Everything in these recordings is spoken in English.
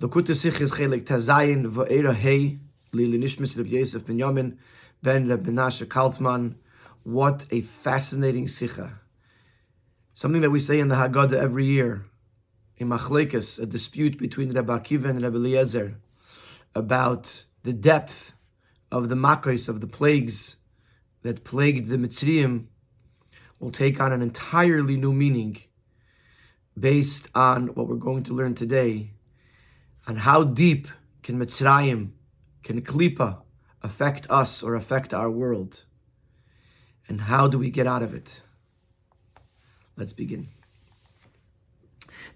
L'kutei Sichos Chelek Tazayin Vaera Hey Lili Nishmas Rabbi Yosef ben Yamin ben Reb Menashe Kaltman. What a fascinating sicha! Something that we say in the Haggadah every year, in Machlekes, a dispute between Rabbi Akiva and Rabbi Eliezer about the depth of the makos, of the plagues that plagued the Mitzrayim, will take on an entirely new meaning based on what we're going to learn today, on how deep can Mitzrayim, can Klipa affect us or affect our world, and how do we get out of it? Let's begin.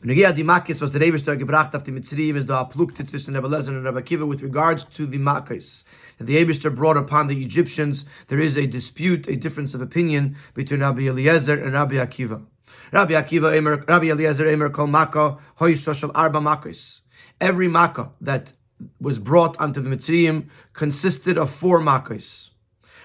Die Makis, was der Eberster gebracht auf die Mitzrayim, ist da plukte zwischen Rabbi Eliezer and Rabbi Akiva with regards to the Makis that the Eberster brought upon the Egyptians. There is a dispute, a difference of opinion between Rabbi Eliezer and Rabbi Akiva. Rabbi Eliezer Emer kol Makkah hoysa shel arba Makis. Every Makkah that was brought unto the Mitzrayim consisted of 4 Makis.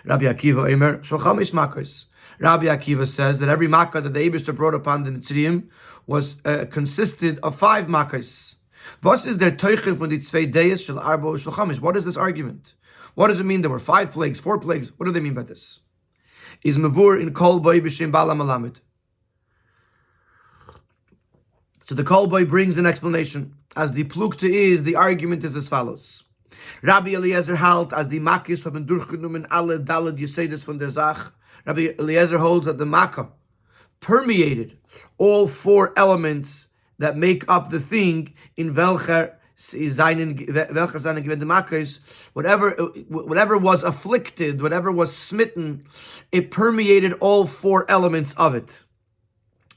Rabbi Akiva Emer shel chamish Makis. Rabbi Akiva says that every Makkah that the Eberster brought upon the Mitzrayim was consisted of 5 Makkahs. Was is der Teuchel von die 2 Deis shel arba shel chamish? What is this argument? What does it mean there were 5 plagues, 4 plagues? What do they mean by this? Is mavur in kol boy b'shem bala malamed. So the kol boy brings an explanation. As the plukte is, the argument is as follows. Rabbi Eliezer halt, as the Makis haben durchgenommen alle daled Yesedes von der Sach. Rabbi Eliezer holds that the Makkah permeated all 4 elements that make up the thing in welcher whatever was afflicted, whatever was smitten, it permeated all 4 elements of it.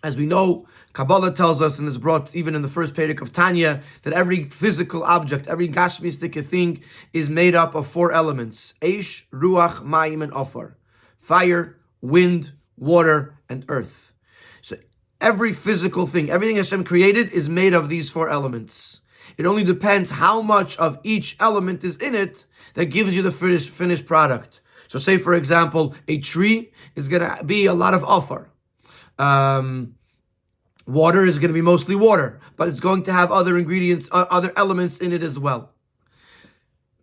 As we know, Kabbalah tells us, and it's brought even in the first Perek of Tanya, that every physical object, every gashmistic thing is made up of 4 elements: Eish, Ruach, Mayim, and Ofar. Fire, wind, water, and earth. So every physical thing, everything Hashem created is made of these 4 elements. It only depends how much of each element is in it that gives you the finished product. So say, for example, a tree is going to be a lot of Ofar. Water is going to be mostly water, but it's going to have other ingredients, other elements in it as well.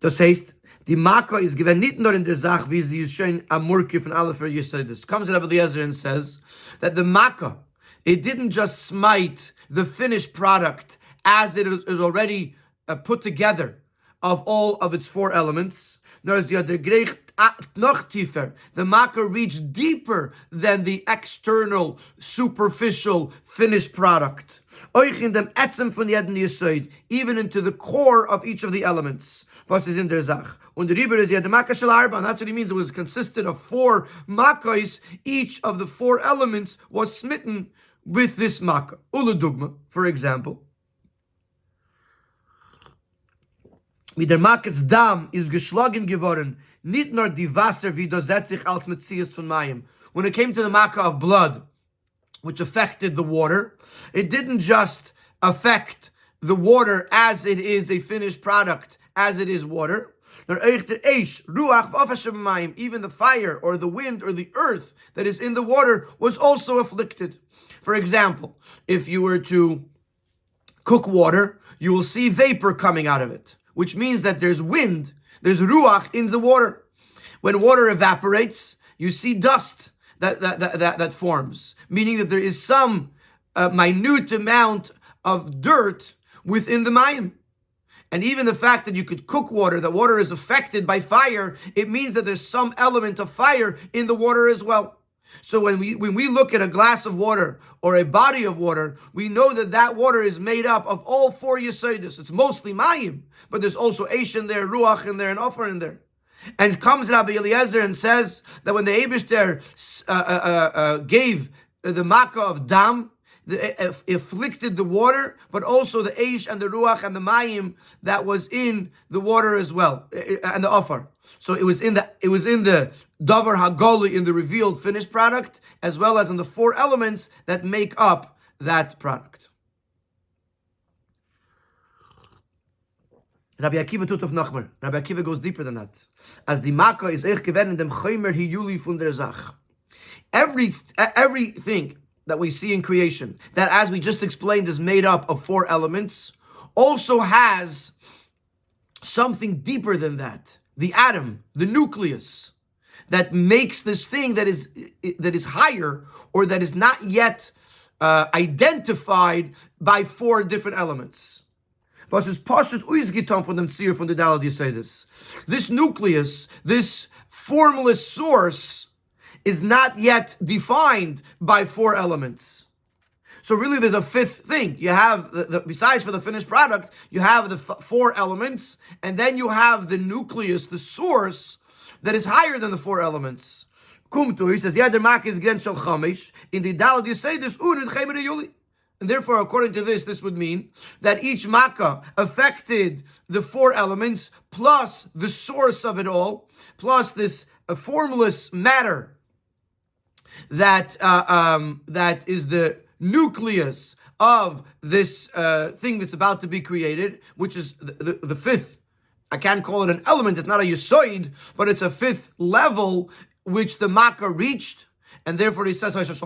Das heißt, die Makkah is given nicht nur in der Sach, wie sie ist schön am Murki von alle für Yesodis. Comes Rabbi Eliezer and says that the Makkah, it didn't just smite the finished product as it is already put together of all of its 4 elements, nor is the other great noch tiefer. The Makkah reached deeper than the external, superficial, finished product. Euch in dem Etzem von jeden Yesod, even into the core of each of the elements. Was is in der Sach? Und der Riber is the Makkah shel arba, and that's what he means. It was consisted of 4 Makkahs. Each of the 4 elements was smitten with this Makkah. Ule Dugma, for example. Wie der Makkahs Dam is geschlagen geworden, nicht nur die Wasser, wie das sich als Metzias von Mayim. When it came to the Makkah of blood, which affected the water, it didn't just affect the water as it is a finished product, as it is water. Even the fire or the wind or the earth that is in the water was also afflicted. For example, if you were to cook water, you will see vapor coming out of it, which means that there's wind, there's ruach in the water. When water evaporates, you see dust that forms, meaning that there is some minute amount of dirt within the mayim. And even the fact that you could cook water, that water is affected by fire, it means that there's some element of fire in the water as well. So when we look at a glass of water or a body of water, we know that that water is made up of all 4 Yesodis. It's mostly mayim, but there's also Eish in there, Ruach in there, and Ofar in there. And comes Rabbi Eliezer and says that when the Eibishter gave the Makkah of Dam, afflicted the water, but also the Eish and the Ruach and the Mayim that was in the water as well, and the Ofar. So it was in the Davar Hagoli, in the revealed finished product, as well as in the 4 elements that make up that product. Rabbi Akiva tut auf noch mehr. Rabbi Akiva goes deeper than that. As the Makkah is echt geworden in dem Chomer hiyuli von der Sach. Everything that we see in creation, that as we just explained is made up of 4 elements, also has something deeper than that. The atom, the nucleus, that makes this thing that is higher, or that is not yet identified by 4 different elements. Was ist Pashat ausgetan von dem Zier von der Daled Yesodis. This nucleus, this formless source, is not yet defined by 4 elements. So really there's a 5th thing. You have, besides for the finished product, you have the 4 elements, and then you have the nucleus, the source, that is higher than the 4 elements. Kumtu, he says, yeah, der Mak is gen shel chamish, in the Daled Yesodis un in Chemer Yuli. And therefore, according to this would mean that each makkah affected the 4 elements, plus the source of it all, plus this formless matter that is the nucleus of this thing that's about to be created, which is the 5th. I can't call it an element, it's not a yesoid, but it's a 5th level which the makkah reached, and therefore he says, this is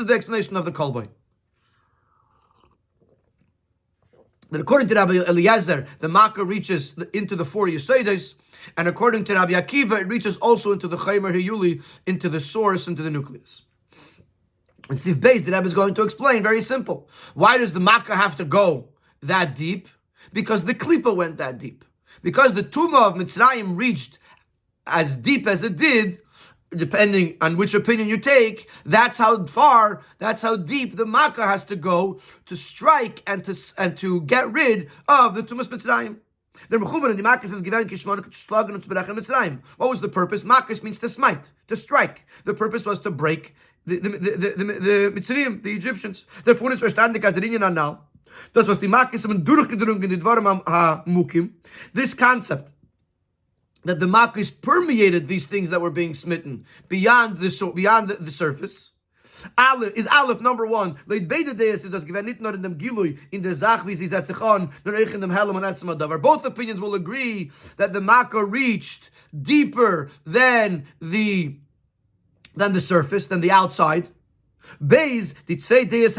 the explanation of the kolboy. That according to Rabbi Eliezer, the makkah reaches into the 4 Yesodos, and according to Rabbi Akiva, it reaches also into the Chaymer Hiyuli, into the source, into the nucleus. And Sif Beis, the Rebbe is going to explain, very simple. Why does the makkah have to go that deep? Because the Klippa went that deep. Because the Tumah of Mitzrayim reached as deep as it did, depending on which opinion you take, that's how deep the makkah has to go to strike and to get rid of the Tumas Mitzrayim. What was the purpose? Makkah means to smite, to strike. The purpose was to break the Mitzrayim, the Egyptians. Therefore, it's verstandig at der Inyan anal. Das was die Makkah haben durchgedrungen in die Dvarim ha-mukim. This concept that the makkahs permeated these things that were being smitten beyond the surface. Aleph number 1. Both opinions will agree that the makkah reached deeper than the surface, than the outside. Beis,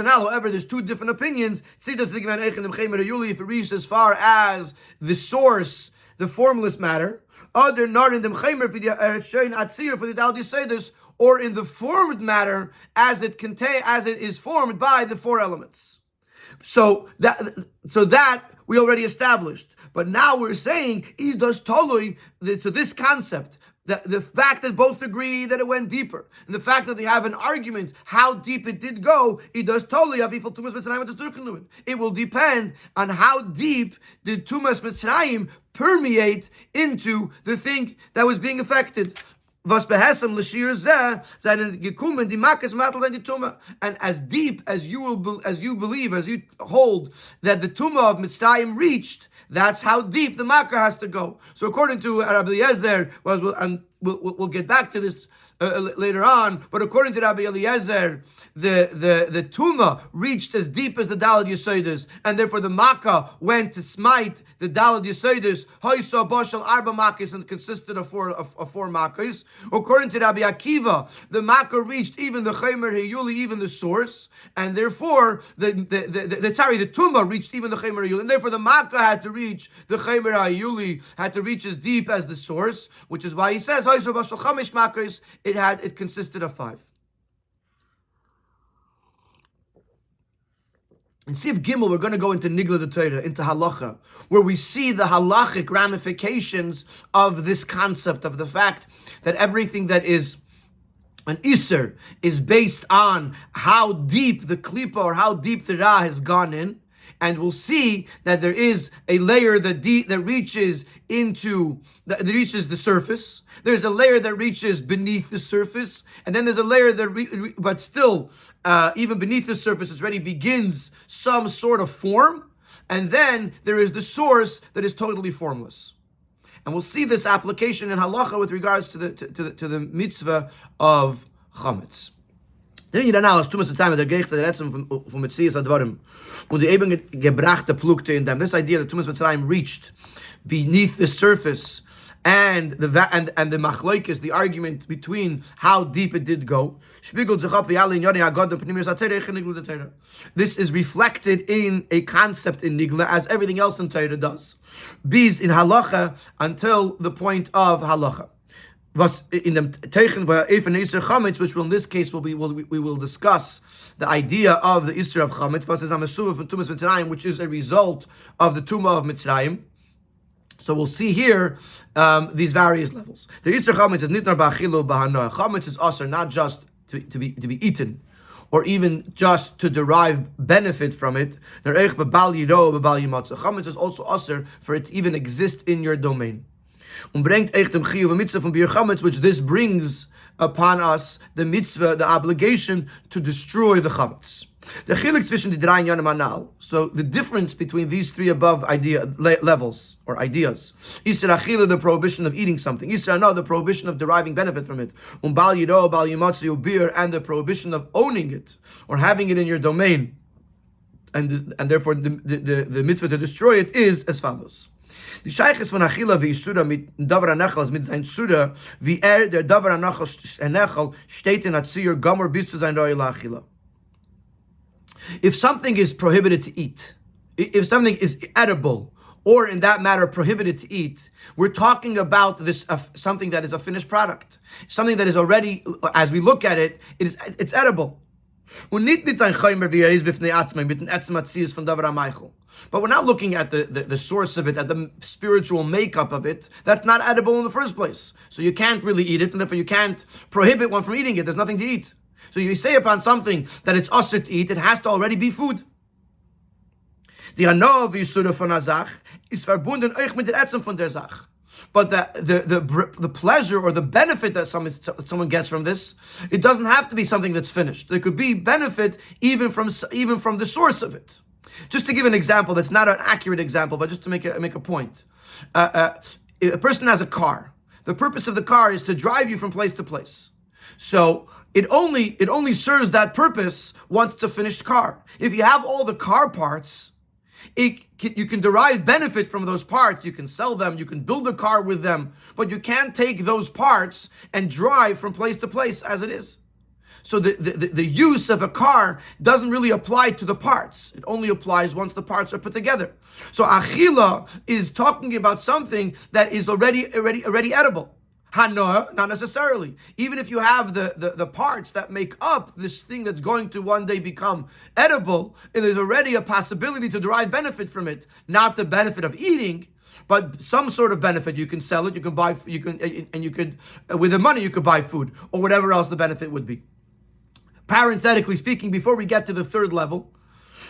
however, there's 2 different opinions. If it reaches as far as the source, the formless matter, other not in the Chemer for the Atzir for the Daled Yesodis, or in the formed matter as it is formed by the 4 elements. So that we already established. But now we're saying this concept, the fact that both agree that it went deeper, and the fact that they have an argument how deep it did go, it will depend on how deep did Tumas Mitzrayim permeate into the thing that was being affected. And as deep as you believe, as you hold that the Tumah of Mitzrayim reached, that's how deep the makkah has to go. So according to Rabbi Eliezer, we'll get back to this later on, but according to Rabbi Eliezer, the Tumah reached as deep as the Daled Yesodis, and therefore the makkah went to smite the Daled Yesodis, Hoysa Bashal Arba Makkahs, and consisted of four makkahs. According to Rabbi Akiva, the makkah reached even the Chemer Hiyuli, even the source, and therefore the Tumah reached even the Chemer Hiyuli, and therefore the makkah had to reach the Chemer Hiyuli, had to reach as deep as the source, which is why he says Hoysa Bashal Chamish Makkahs. It consisted of 5. In Sif Gimel, we're going to go into Nigla the Torah, into Halacha, where we see the halachic ramifications of this concept, of the fact that everything that is an Isser is based on how deep the Klippa or how deep the Ra has gone in. And we'll see that there is a layer that reaches the surface. There's a layer that reaches beneath the surface, and then there's a layer that, but still, even beneath the surface, it already begins some sort of form. And then there is the source that is totally formless. And we'll see this application in halacha with regards to the mitzvah of chametz. Denn ihr dann aus Tumas Mitzrayim der Gerichte der Etzem von Metzias Advarim und die eben gebrachte Plukte in them. This idea that Tumas Mitzrayim reached beneath the surface and the machloikis, the argument between how deep it did go. This is reflected in a concept in Nigla, as everything else in Torah does. Bees in halacha until the point of halacha. Was in the Teichen Vaera Iser Chametz, which will in this case we will discuss the idea of the Iser of Chametz, was is Amasuv from Tumas Mitzrayim, which is a result of the Tumah of Mitzrayim. So we'll see here these various levels. The Iser Chametz is nitnar ba'achilu b'hana. Chametz is also not just to be eaten, or even just to derive benefit from it. Chametz is also usher for it to even exist in your domain. Which this brings upon us the mitzvah, the obligation to destroy the chametz. So the difference between these three above levels or ideas: Isra achila, the prohibition of eating something; Isra no, the prohibition of deriving benefit from it; Bal yido, bal yimatzu ubir, and the prohibition of owning it or having it in your domain, and therefore the mitzvah to destroy it is as follows. Die Scheiches von Achila wie Isura mit Davar HaNechel mit sein Sura wie der Davar HaNechel steht in Atzir Gomer bis zu sein Roy Achila. If something is prohibited to eat, if something is edible, or in that matter prohibited to eat, we're talking about this something that is a finished product, something that is already, as we look at it, it's edible. But we're not looking at the source of it, at the spiritual makeup of it. That's not edible in the first place. So you can't really eat it, and therefore you can't prohibit one from eating it. There's nothing to eat. So you say upon something that it's usher to eat, it has to already be food. The Hanov Yisuda von Azach is verbunden euch mit der Etzem von der Zach. But the pleasure or the benefit that someone gets from this, it doesn't have to be something that's finished. There could be benefit even from the source of it. Just to give an example, that's not an accurate example, but just to make a point. A person has a car. The purpose of the car is to drive you from place to place. So it only serves that purpose once it's a finished car. If you have all the car parts, you can derive benefit from those parts. You can sell them, you can build a car with them, but you can't take those parts and drive from place to place as it is. So the use of a car doesn't really apply to the parts. It only applies once the parts are put together. So achila is talking about something that is already edible. Hanoah, not necessarily. Even if you have the parts that make up this thing that's going to one day become edible, there's already a possibility to derive benefit from it. Not the benefit of eating, but some sort of benefit. You can sell it, you can buy, with the money you could buy food or whatever else the benefit would be. Parenthetically speaking, before we get to the third level,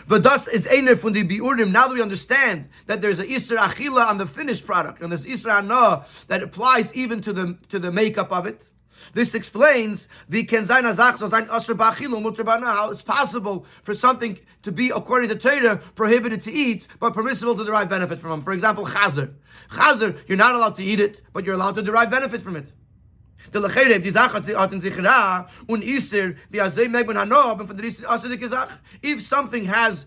V'das is einer von the biurim. Now that we understand that there's a Isra Achila on the finished product, and there's Isra Hana that applies even to the makeup of it. This explains the Kenzain Azach so sein Asr Ba'Achilu Mutter Ba'Na, how it's possible for something to be, according to Torah, prohibited to eat, but permissible to derive benefit from them. For example, chazer. Chazer, you're not allowed to eat it, but you're allowed to derive benefit from it. If something has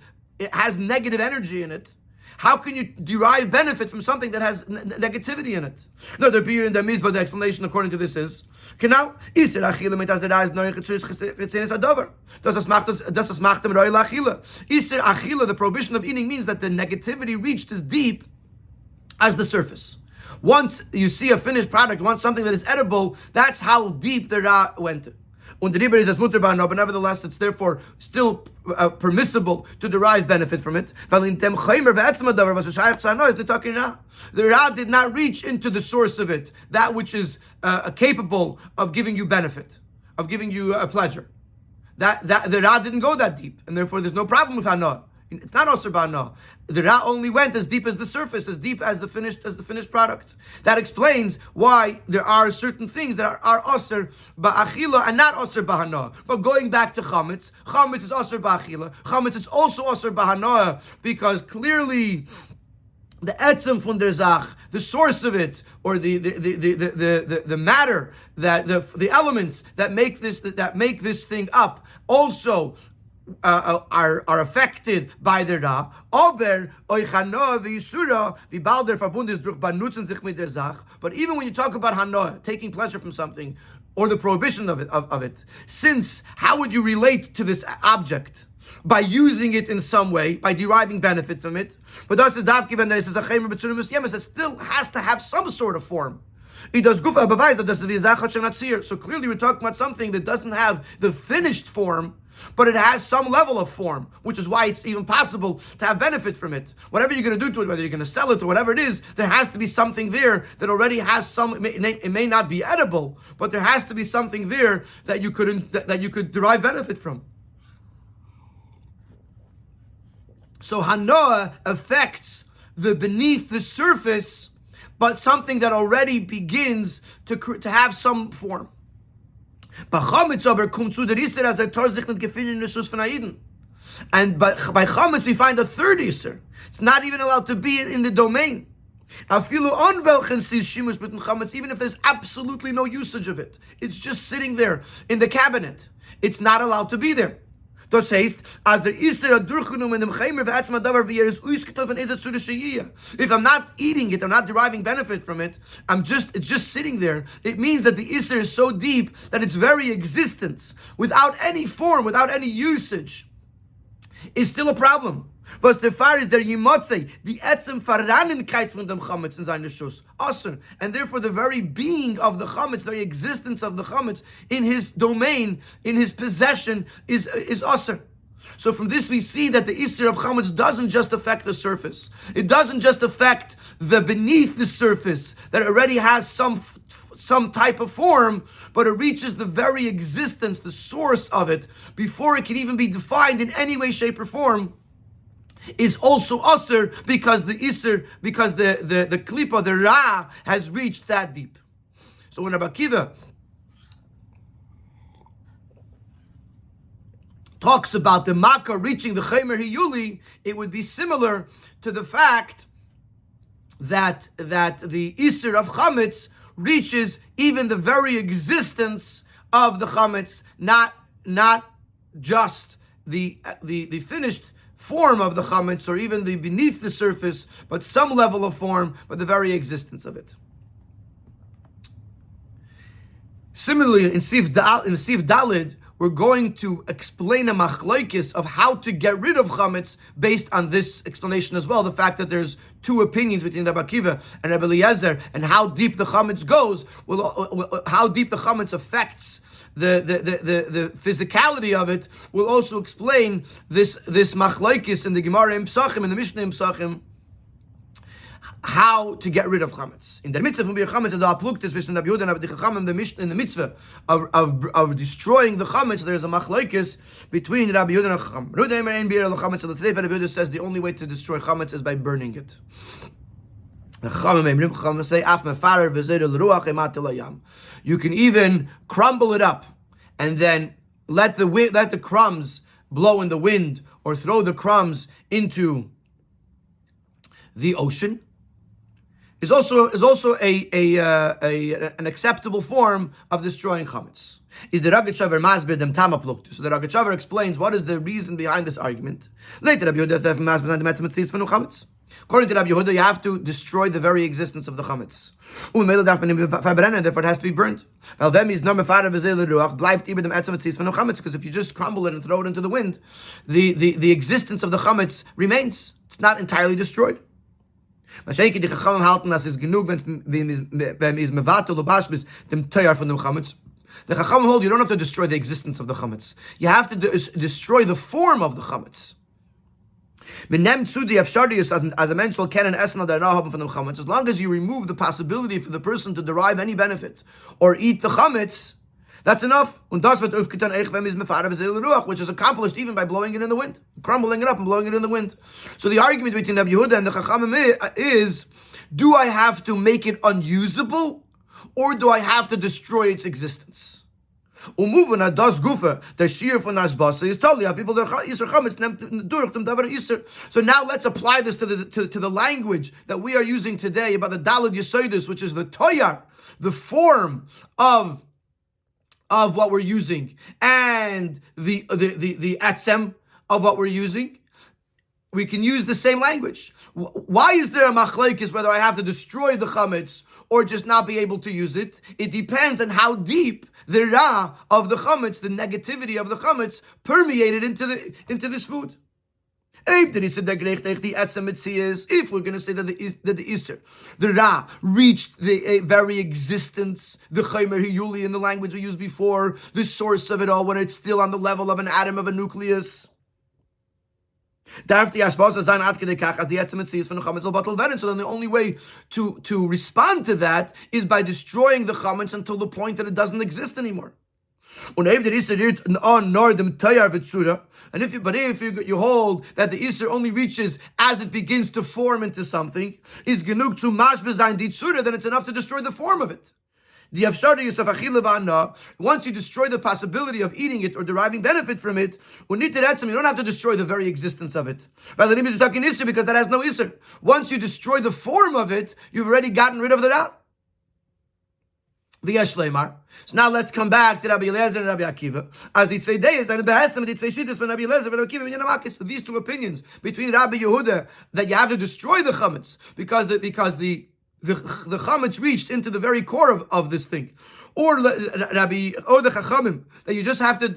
negative energy in it, how can you derive benefit from something that has negativity in it? No, the beer and the mizbah, the explanation according to this is, the prohibition of eating means that the negativity reached as deep as the surface. Once you see a finished product, once something that is edible, that's how deep the Ra went. But nevertheless, it's therefore still permissible to derive benefit from it. The Ra did not reach into the source of it, that which is capable of giving you benefit, of giving you a pleasure. That the Ra didn't go that deep, and therefore there's no problem with Hana. It's not Osir Ba'Hana. The Ra only went as deep as the surface, as deep as the finished product. That explains why there are certain things that are Osir Ba'Achila and not Osir Ba'Hana. But going back to Chametz, Chametz is Osir Ba'Achila. Chametz is also Osir Ba'Hana because clearly the etzem von der Zach, the source of it, or the matter, that the elements that make this thing up, also are affected by the Ra. Aber oichanoah v'yisura v'balder verbundes durch benutzen sich mit der Sach. But even when you talk about hanoah, taking pleasure from something, or the prohibition of it, since how would you relate to this object? By using it in some way, by deriving benefit from it. But thus is daf given that it says a chaymer b'tzurim musyemes, it still has to have some sort of form. So clearly we're talking about something that doesn't have the finished form, but it has some level of form, which is why it's even possible to have benefit from it. Whatever you're going to do to it, whether you're going to sell it or whatever it is, there has to be something there that already has some. It may not be edible, but there has to be something there that you could derive benefit from. So hanoah affects the beneath the surface, but something that already begins to have some form. And by chametz we find a third iser. It's not even allowed to be in the domain. Even if there's absolutely no usage of it, it's just sitting there in the cabinet. It's not allowed to be there. Das heißt, as der Isser durchgenommen in dem Chaymer v'atzma davar v'yeres uisketofen ezet zu der Sheyiyah. If I'm not eating it, I'm not deriving benefit from it, it's just sitting there. It means that the Isser is so deep that its very existence, without any form, without any usage, is still a problem. Was der Fall ist, der Yimotze, die etzem Verrannenkeit von dem Chametz in seine Schuss, Asr, and therefore the very being of the Chametz, the very existence of the Chametz in his domain, in his possession, is Asr. So from this we see that the Isser of Chametz doesn't just affect the surface. It doesn't just affect the beneath the surface that already has some type of form, but it reaches the very existence, the source of it, before it can even be defined in any way, shape, or form, is also Asr because the Isser, because the Klipa, the Ra, has reached that deep. So when Rabbi Akiva talks about the Makkah reaching the Chaymer Hiyuli, it would be similar to the fact that the Isser of Chametz reaches even the very existence of the Chametz, not just the finished form of the chametz, or even the beneath the surface, but some level of form, but the very existence of it. Similarly, in Sif Dalid, we're going to explain a machlokes of how to get rid of chametz based on this explanation as well. The fact that there's two opinions between Rabbi Akiva and Rabbi Eliezer, and how deep the chametz goes, how deep the chametz affects the physicality of it, will also explain this machlokes in the Gemara in Psachim, in the Mishnah in Psachim, how to get rid of chametz. In the mitzvah from chametz, the apluktis zwischen Rabbi Yehuda and Rabbi Chachamim, in the mitzvah of destroying the chametz, there is a machlokes between Rabbi Yehuda and Chacham. Rabbi Yehuda says the only way to destroy chametz is by burning it. You can even crumble it up and then let the crumbs blow in the wind, or throw the crumbs into the ocean. Is also an acceptable form of destroying chametz. Is the Ragatchaver masbir dem tama pluktu? So the Ragatchaver explains what is the reason behind this argument. Later, Rabbi Yehuda according to Rabbi Yehuda, you have to destroy the very existence of the chametz. Therefore, it has to be burnt. Because if you just crumble it and throw it into the wind, the existence of the chametz remains. It's not entirely destroyed. The Chacham hold you don't have to destroy the existence of the chametz. You have to destroy the form of the chametz. As long as you remove the possibility for the person to derive any benefit or eat the chametz, that's enough. Which is accomplished even by blowing it in the wind, crumbling it up and blowing it in the wind. So the argument between Rabbi Yehuda and the Chachamim is, do I have to make it unusable, or do I have to destroy its existence? So now let's apply this to the language that we are using today about the Daled Yesodus, which is the toyar, the form of of what we're using and the etzem of what we're using, we can use the same language. Why is there a machlokes whether I have to destroy the chametz or just not be able to use it? It depends on how deep the ra of the chametz, the negativity of the chametz, permeated into this food. If we're going to say that the Isser, the Ra, reached the very existence, the Chaymer Hiyuli in the language we used before, the source of it all, when it's still on the level of an atom, of a nucleus. So then the only way to respond to that is by destroying the chametz until the point that it doesn't exist anymore. And if you hold that the Isser only reaches as it begins to form into something, then it's enough to destroy the form of it. Once you destroy the possibility of eating it or deriving benefit from it, you don't have to destroy the very existence of it. Because that has no Isser. Once you destroy the form of it, you've already gotten rid of the Ra. So now let's come back to Rabbi Eliezer and Rabbi Akiva. As the two days and the two shittas from Rabbi Eliezer and Rabbi Akiva, so these two opinions between Rabbi Yehuda that you have to destroy the chametz because the chametz reached into the very core of this thing, or the chachamim that you just have to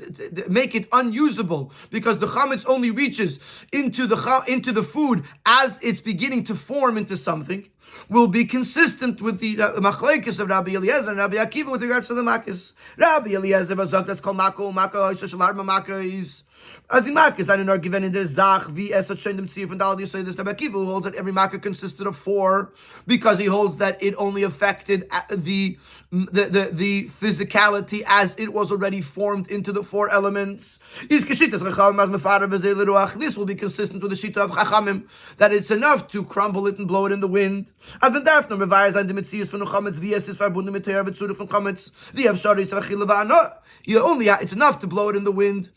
make it unusable because the chametz only reaches into the food as it's beginning to form into something, will be consistent with the machlokes of Rabbi Eliezer and Rabbi Akiva with regards to the makkos. Rabbi Eliezer v'zok, that's called mako sheshalarma makkos. As the makkos, I don't know, given in the zach v'es shendem tziyuf and dalad yisay. This Rabbi Akiva who holds that every makkah consisted of 4 because he holds that it only affected the physicality as it was already formed into the 4 elements. This will be consistent with the shita of chachamim that it's enough to crumble it and blow it in the wind. As ben darf no Vaera sein die Metzias von chametz wie es ist verbunden mit der Vetzure von chametz the Avshari is v'chile v'ano. It's enough to blow it in the wind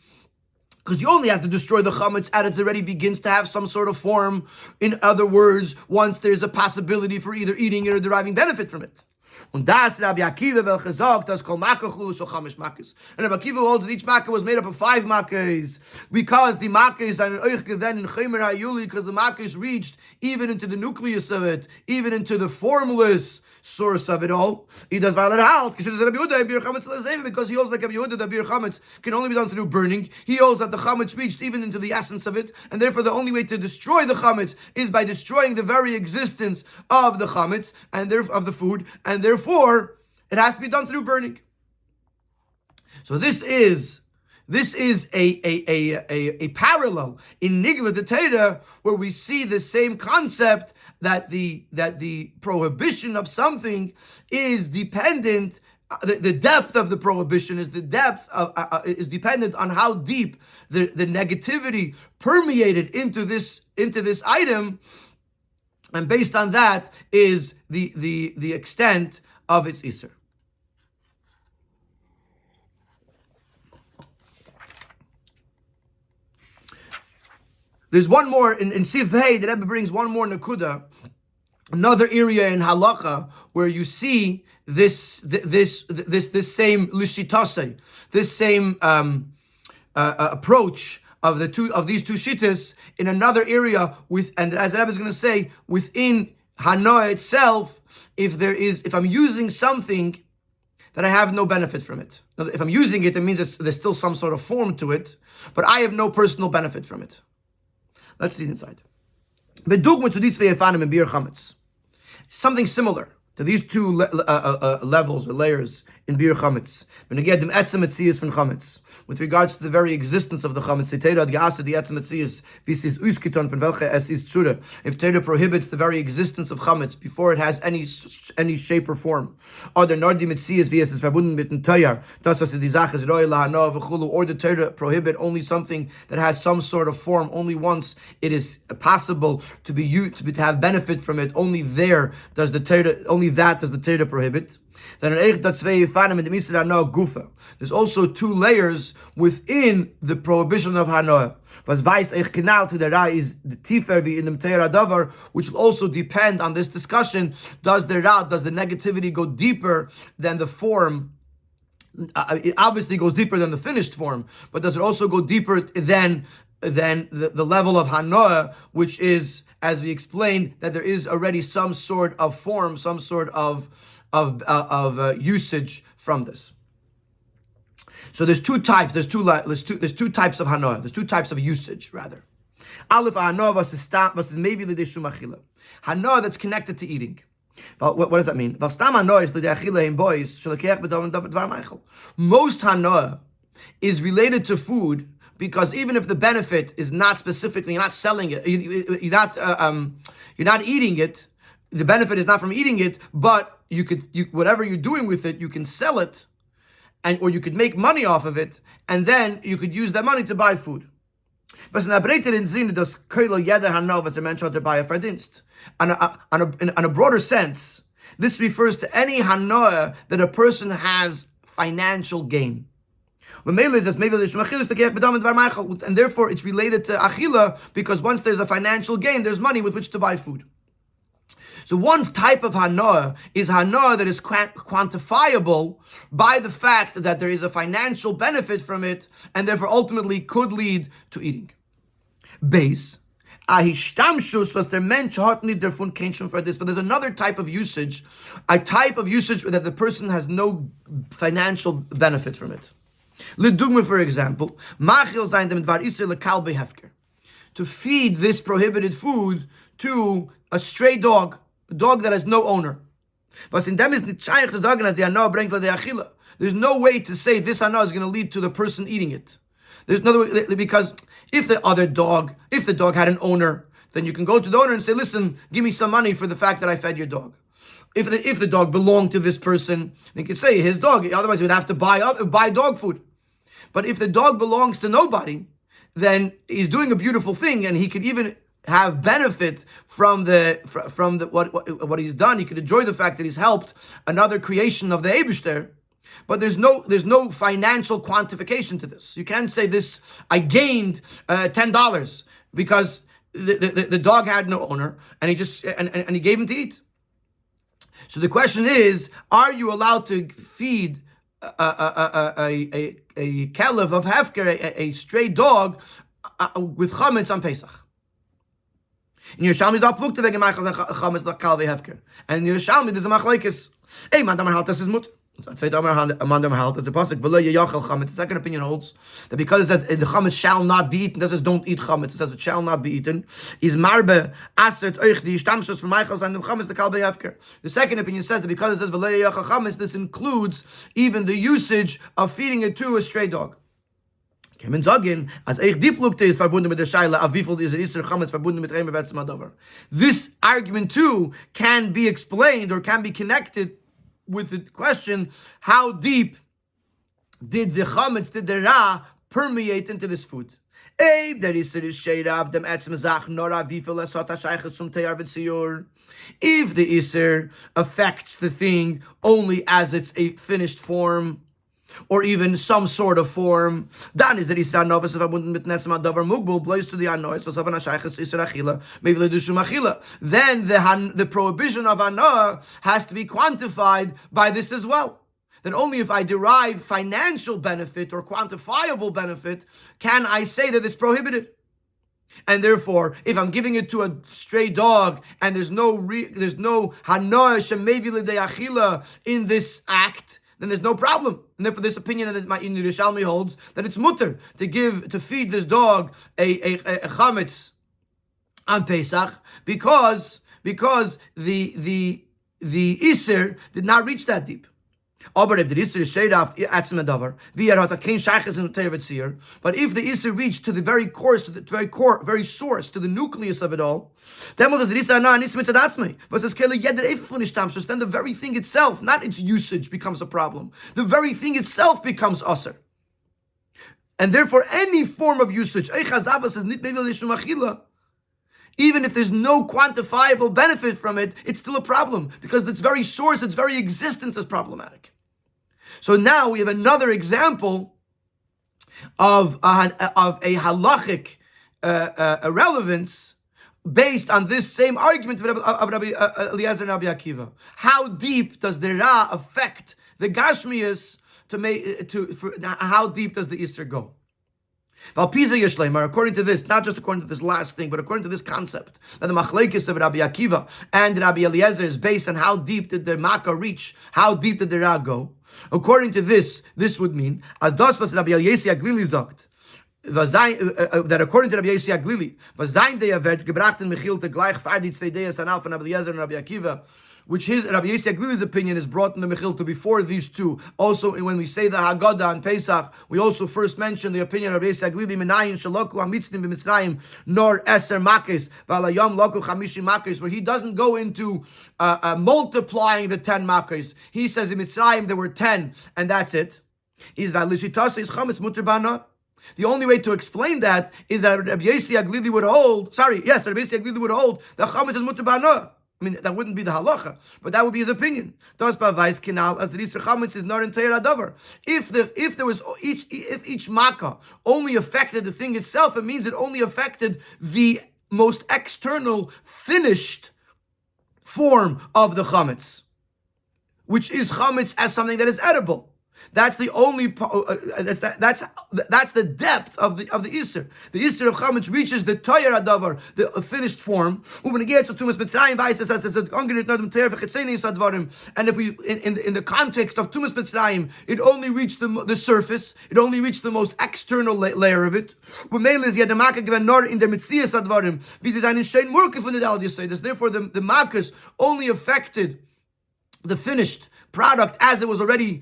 because you only have to destroy the chametz as it already begins to have some sort of form. In other words, once there's a possibility for either eating it or deriving benefit from it. Und das Rabbi Akiva wel gesagt, das kol makkah chulu shel 5 makkahs. And Rabbi Akiva holds that each makkah was made up of 5 makkahs because the makkahs are euch given in chaymer hayuli, because the makkahs reached even into the nucleus of it, even into the formless source of it all. He does violate halt because he holds like Rabbi Yehuda that bir chametz can only be done through burning. He holds that the chametz reached even into the essence of it, and therefore the only way to destroy the chametz is by destroying the very existence of the chametz and therefore of the food, and therefore it has to be done through burning. So this is a parallel in Nigla de Teda where we see the same concept that the prohibition of something is dependent. The depth of the prohibition is is dependent on how deep the negativity permeated into this item, and based on that is the extent of its iser. There's one more in Sivhei. The Rebbe brings one more nakuda, another area in halacha where you see this same lishitase, this same approach of these two shittas in another area and as the Rebbe is going to say, within Hanoah itself, if I'm using something that I have no benefit from it. Now, if I'm using it, it means there's still some sort of form to it, but I have no personal benefit from it. Let's see inside. Something similar to these two levels or layers in bir chametz. With regards to the very existence of the chametz, if Torah prohibits the very existence of chametz before it has any shape or form, or the Torah prohibit only something that has some sort of form, only once it is possible to be used, to have benefit from it, only that does the Torah prohibit. There's also 2 layers within the prohibition of Hanoah. Is the tifer in the davar, which will also depend on this discussion. Does the negativity go deeper than the form It obviously goes deeper than the finished form, but does it also go deeper than the level of hanoah, which is, as we explained, that there is already some sort of form, some sort of usage from this. So there's two types. There's two types of hanoah. There's two types of usage, rather. Aleph hanoah versus maybe l'deshum achila. Hanoah that's connected to eating. What does that mean? Most hanoah is related to food because even if the benefit is not specifically, you're not selling it, you're not eating it. The benefit is not from eating it, but whatever you're doing with it, you can sell it, or you could make money off of it, and then you could use that money to buy food. On a broader sense, this refers to any hanoah that a person has financial gain. And therefore it's related to achila, because once there's a financial gain, there's money with which to buy food. So one type of hanoah is hanoah that is quantifiable by the fact that there is a financial benefit from it, and therefore ultimately could lead to eating. Base. But there's another type of usage, a type of usage that the person has no financial benefit from it. For example, to feed this prohibited food to a stray dog, a dog that has no owner. There's no way to say this hanoah is going to lead to the person eating it. There's no way, because if the dog had an owner, then you can go to the owner and say, listen, give me some money for the fact that I fed your dog. If the dog belonged to this person, they could say his dog, otherwise he would have to buy dog food. But if the dog belongs to nobody, then he's doing a beautiful thing, and he could even have benefit from what he's done. He could enjoy the fact that he's helped another creation of the Eibishter. But there's no financial quantification to this. You can't say this, I gained $10 because the dog had no owner, and he just and he gave him to eat. So the question is, are you allowed to feed a kelev of hefker, a stray dog, with chametz on Pesach? In Yerushalmi is up looked to the chametz like kalve hefker, and in Yerushalmi there's a machlokes. Hey, man, damar halt das is mut. The second opinion holds that because it says the chametz shall not be eaten, it says don't eat chametz, it says it shall not be eaten, is marbe asert euch die stamshos from Michael's and the chametz the kalbe hefker. The second opinion says that because it says v'lo yachal chametz, this includes even the usage of feeding it to a stray dog. Kemen sagen, as eich diplukte is verbunden mit der Shaila, avifol is iser chametz verbunden mit reimer vetzma davar. This argument too can be explained or can be connected with the question, how deep did the chametz, did the ra permeate into this food? If the iser affects the thing only as it's a finished form, or even some sort of form, then is the isra novus verbunden mit netzem davar mugbul blows to the anois was having a shaykhs isra achila maybe the dushum achila. Then the prohibition of hanoah has to be quantified by this as well. That only if I derive financial benefit or quantifiable benefit can I say that it's prohibited. And therefore, if I'm giving it to a stray dog and there's no hanoah shemevi l'dei achila in this act, then there's no problem. And therefore this opinion that in Yerushalmi holds that it's mutter to feed this dog a chametz on Pesach because the iser did not reach that deep. But if the iser reached to the very core, very source, to the nucleus of it all, then the very thing itself, not its usage, becomes a problem. The very thing itself becomes aser. And therefore any form of usage, even if there's no quantifiable benefit from it, it's still a problem, because its very source, its very existence is problematic. So now we have another example of a halachic relevance based on this same argument of Rabbi Eliezer and Rabbi Akiva. How deep does the Ra affect the Gashmias how deep does the Isser go? According to this, not just according to this last thing, but according to this concept, that the machlekes of Rabbi Akiva and Rabbi Eliezer is based on how deep did the makkah reach, how deep did the ra go. According to this would mean that according to Rabbi Yossi Aglili, which Rabbi Yossi Aglili's opinion is brought in the Mechilta before these two. Also, when we say the Haggadah on Pesach, we also first mention the opinion of Rabbi Yossi Aglili, Menayin shaloku hamitznim b'Mitzrayim nor eser makes v'alayom loku chamishi makes, where he doesn't go into multiplying the 10 makes. He says in Mitzrayim there were 10, and that's it. The only way to explain that is that Rabbi Yossi Aglili would hold. Rabbi Yossi Aglili would hold the chametz is mutter b'ana. I mean, that wouldn't be the halacha, but that would be his opinion. Das beweis kinal as the Isser chametz is not in Torah davar. If each makkah only affected the thing itself, it means it only affected the most external, finished form of the chametz, which is chametz as something that is edible. That's the only. That's the depth of the Isser. The Isser of chametz reaches the Torah davar, the finished form. And if we, in the context of Tumas Mitzrayim, it only reached the surface. It only reached the most external layer of it. Therefore, the makas only affected the finished product as it was already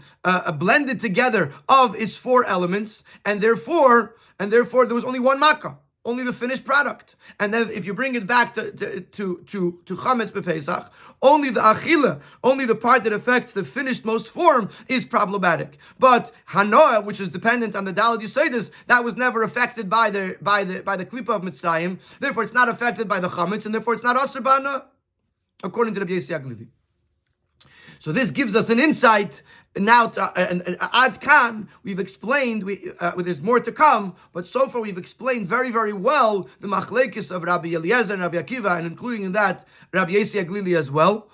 blended together of its 4 elements, and therefore there was only one makkah, only the finished product. And then if you bring it back to chametz b'Pesach, only the achila, only the part that affects the finished most form is problematic. But hanoah, which is dependent on the daled yesodis, that was never affected by the klipa of Mitzrayim. Therefore, it's not affected by the chametz, and therefore it's not aser b'ana, according to Rabbi Yossi Aglili. So this gives us an insight. Now, Ad Kan, we've explained, there's more to come, but so far we've explained very, very well the machlekes of Rabbi Eliezer and Rabbi Akiva, and including in that Rabbi Yossi Aglili as well.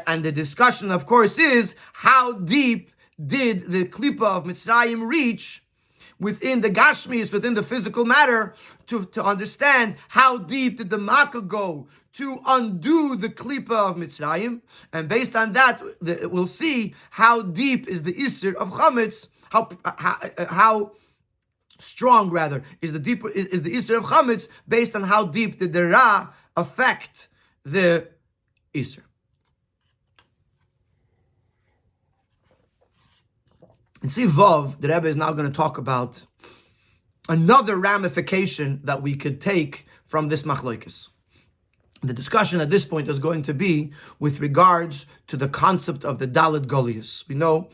And the discussion, of course, is how deep did the klipa of Mitzrayim reach within the Gashmis, within the physical matter, to understand how deep did the makkah go to undo the klipa of Mitzrayim, and based on that, we'll see how deep is the Isser of chametz, how strong rather is the Isser of chametz, based on how deep did the ra affect the Isser. And see Vav, the Rebbe is now going to talk about another ramification that we could take from this machlokes. The discussion at this point is going to be with regards to the concept of the Dalet Golius. We know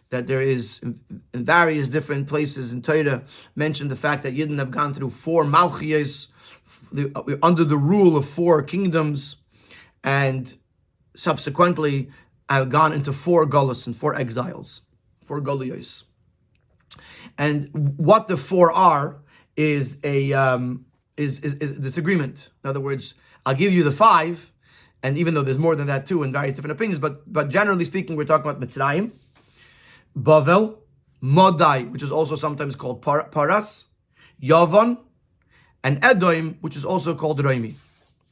that there is, in various different places in Torah, mentioned the fact that Yidden have gone through 4 Malchiyos, under the rule of 4 kingdoms, and subsequently have gone into 4 Golus and 4 exiles. 4 Golios. And what the 4 are is is disagreement. In other words, I'll give you the 5, and even though there's more than that too in various different opinions, but generally speaking, we're talking about Mitzrayim, Bavel, Modai, which is also sometimes called Paras, Yavon, and Edom, which is also called Roimi,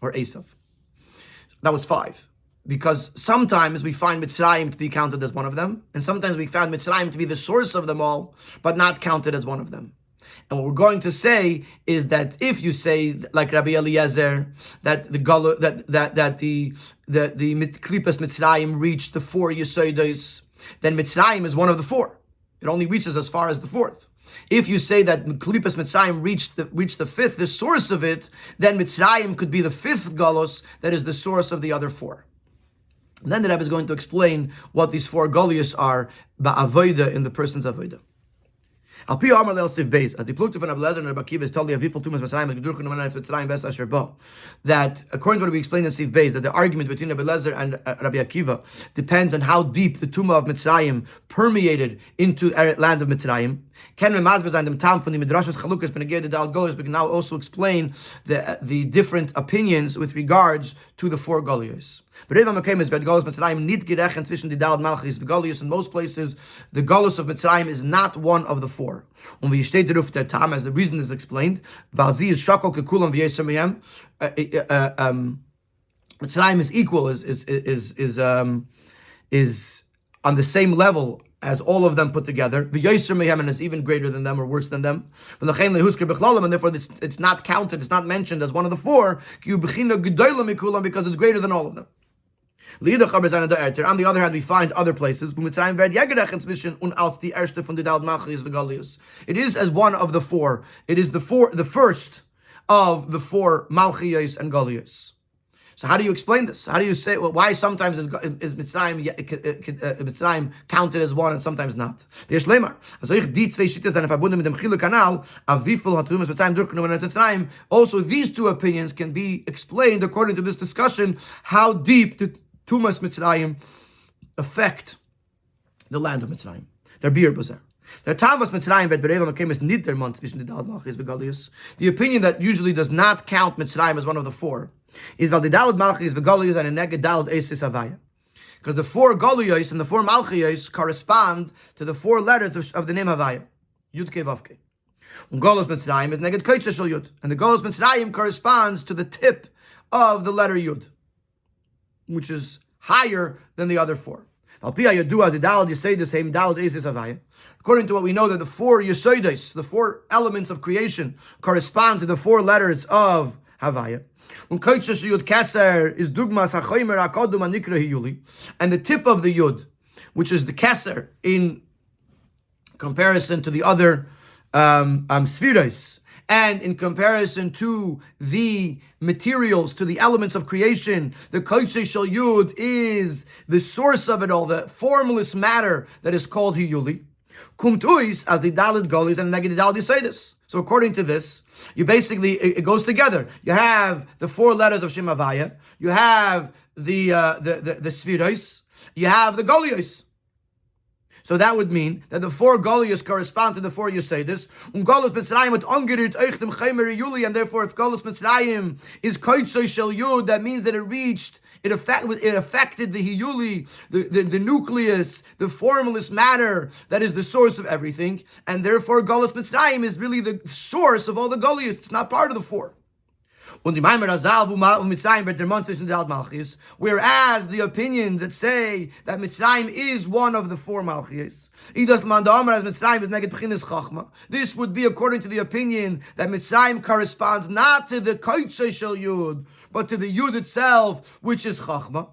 or Esav. That was 5. Because sometimes we find Mitzrayim to be counted as one of them, and sometimes we found Mitzrayim to be the source of them all, but not counted as one of them. And what we're going to say is that if you say, like Rabbi Eliezer, that the Klipas Mitzrayim reached the 4 Yesodos, then Mitzrayim is one of the 4. It only reaches as far as the 4th. If you say that Klipas Mitzrayim reached the 5th, the source of it, then Mitzrayim could be the 5th Galos that is the source of the other 4. And then the Rebbe is going to explain what these 4 Golios are, ba'avoida, in the person's avoida. Al pi amar leil sif beis, as the plukta von Rabbi Eliezer and Rabbi Akiva is told Yavifel tumas Mitzrayim and Gedurchun Amanayis Mitzrayim Ves Asher Ba, that according to what we explained in Sif Beis, that the argument between Rabbi Eliezer and Rabbi Akiva depends on how deep the tumah of Mitzrayim permeated into the land of Mitzrayim. Ken memazbez an dem tam from the midrashos chalukas beneged the Galuyos. We can now also explain the different opinions with regards to the 4 Galuyos. But Reva Mekem is that Galus Mitzrayim nit gerechen zwischen die Dalad Malchis and Galuyos. In most places, the Galus of Mitzrayim is not one of the 4. And we state the roof der tam, as the reason is explained. Valzi is shakol kekulam v'yesem miyam. Mitzrayim is equal, is on the same level as all of them put together. V'yoser mehem, and is even greater than them or worse than them. And therefore it's not counted, it's not mentioned as one of the 4, because it's greater than all of them. On the other hand, we find other places. It is as one of the 4. It is the first of the 4 Malchiyos and Galuyos. So how do you explain this? How do you say, why sometimes is Mitzrayim counted as one and sometimes not? Also these 2 opinions can be explained according to this discussion, how deep the Tumas Mitzrayim affect the land of Mitzrayim. The opinion that usually does not count Mitzrayim as one of the 4 is the Dalad Malchis v'Galuyos and a Neged Dalad Eisis Havaya. Because the 4 Galuyos and the 4 Malchiyos correspond to the 4 letters of the name Havaya. Yud Kei Vav Kei. Galus Mitzrayim is Neged Koitza Shel Yud. And the Galus Mitzrayim corresponds to the tip of the letter Yud, which is higher than the other 4. According to what we know, that the 4 Yesodos, the 4 elements of creation, correspond to the 4 letters of Havaya. And the tip of the Yud, which is the Keser in comparison to the other Spheros, and in comparison to the materials, to the elements of creation, the Koitze Shel Yud is the source of it all, the formless matter that is called Hiyuli. Kumtuis as the Dalid Galuyos and Neged Dalid Yesodos. So according to this, you basically, it goes together. You have the 4 letters of Shem Havaya, you have the Spheros, you have the Galuyos. So that would mean that the 4 Galuyos correspond to the 4 Yesodos. Galus Mitzrayim hat angerührt euch dem Chaimer Yuli, and therefore if Galus Mitzrayim is Koitzo Shel Yud, that means that it affected the Hiyuli, the nucleus, the formless matter that is the source of everything, and therefore Galus Mitzrayim is really the source of all the Galuyos. It's not part of the 4. Whereas the opinions that say that Mitzrayim is one of the 4 Malchiyos, this would be according to the opinion that Mitzrayim corresponds not to the Koitze Shel Yud, but to the Yud itself, which is Chachma.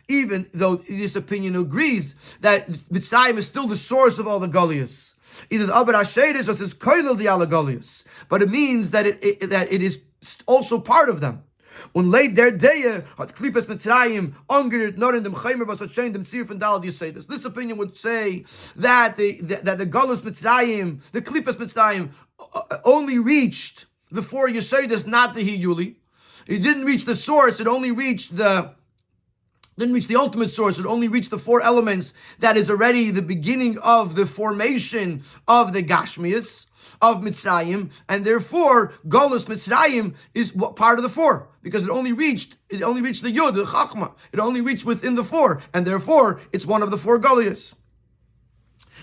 Even though this opinion agrees that Mitzrayim is still the source of all the Galuyos. It is aber Asheres was is koilel di ala Galuyos, but it means that it is also part of them. Und leit der Deye hat Klippes Mitzrayim angerührt nur in dem Chaimer was hat schein dem Zier von Dalad Yesodos. This opinion would say that the Galus Mitzrayim, the Klippes Mitzrayim, only reached the 4 Yesodos, not the Hiyuli. It didn't reach the source. It only reached the ultimate source. It only reached the 4 elements that is already the beginning of the formation of the Gashmias of Mitzrayim, and therefore Galus Mitzrayim is part of the 4 because it only reached the Yud, the Chachma. It only reached within the 4, and therefore it's one of the 4 Galuyos.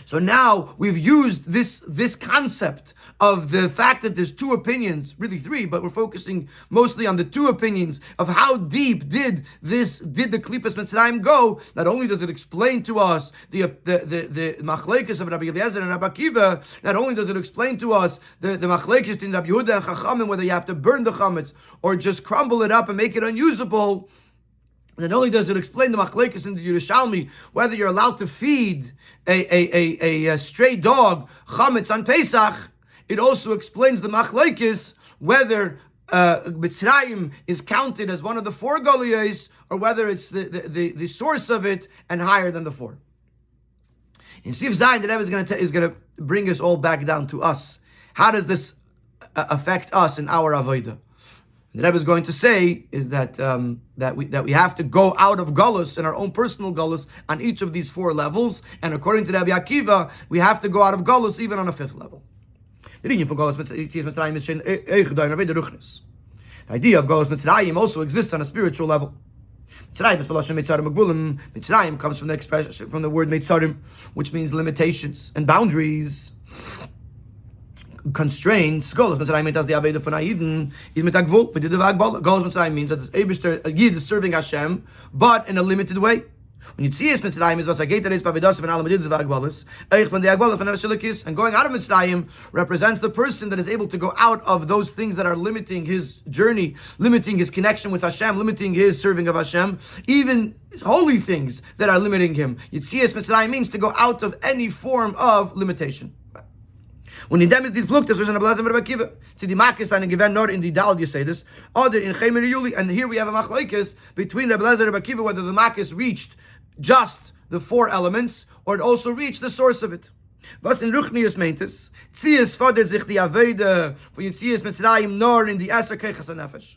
So now we've used this concept of the fact that there's 2 opinions, really 3, but we're focusing mostly on the 2 opinions of how deep did the Klippes Mitzrayim go. Not only does it explain to us the machlekes of Rabbi Eliezer and Rabbi Akiva, not only does it explain to us the machlekes in Rabbi Yehuda and Chachamim, whether you have to burn the chametz or just crumble it up and make it unusable. Not only does it explain the machlekes in the Yerushalmi, whether you're allowed to feed a stray dog chametz on Pesach, it also explains the machlekes whether Mitzrayim is counted as one of the 4 Galuyos or whether it's the source of it and higher than the 4. In Sif Zayin, the Rebbe is going to bring us all back down to us. How does this affect us in our avodah? The Rebbe is going to say is that that we have to go out of galus in our own personal galus on each of these 4 levels, and according to Rabbi Akiva, we have to go out of galus even on a 5th level. The idea of galus Mitzrayim also exists on a spiritual level. Mitzrayim comes from the expression from the word Mitzrayim, which means limitations and boundaries. Constraints. Golos Mitzrayim does the Aveda for Naiden is mit Agvul. Golos Mitzrayim means that the Yid is serving Hashem, but in a limited way. When you see es Mitzrayim is was Ageta is Pavidas and Alamedid Vagbolis, Eich von the Agbola von Chelek, and going out of Mitzrayim represents the person that is able to go out of those things that are limiting his journey, limiting his connection with Hashem, limiting his serving of Hashem, even holy things that are limiting him. Yitzias Mitzrayim means to go out of any form of limitation. When in dem is dit flucht, das was in a blazen Rabbi Akiva. See the makis and given nor in the dal you say this. Other in Chaymer Yuli, and here we have a machlokes between Rabbi Elazar and Rabbi Akiva whether the makis reached just the 4 elements or it also reached the source of it. Was in Ruchnius meint es, Tzias fordert sich die Aveda von Yitzias Mitzrayim nor in the Eser Keichas HaNefesh.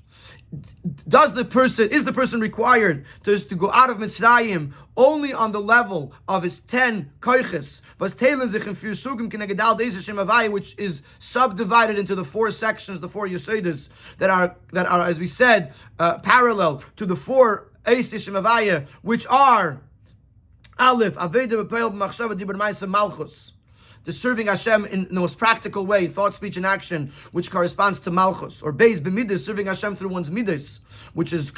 Is the person required to go out of Mitzrayim only on the level of his 10 koiches, was teilen sich in 4 sugim kinegedal deze shem havaya, which is subdivided into the 4 sections, the 4 yesodas that are, as we said, parallel to the 4 eis shem havaya, which are Aleph, Aveda b'peil b'machshava dibur ma'aseh malchus, the serving Hashem in the most practical way, thought, speech, and action, which corresponds to Malchus, or Beis b'midas, serving Hashem through one's midas, which goes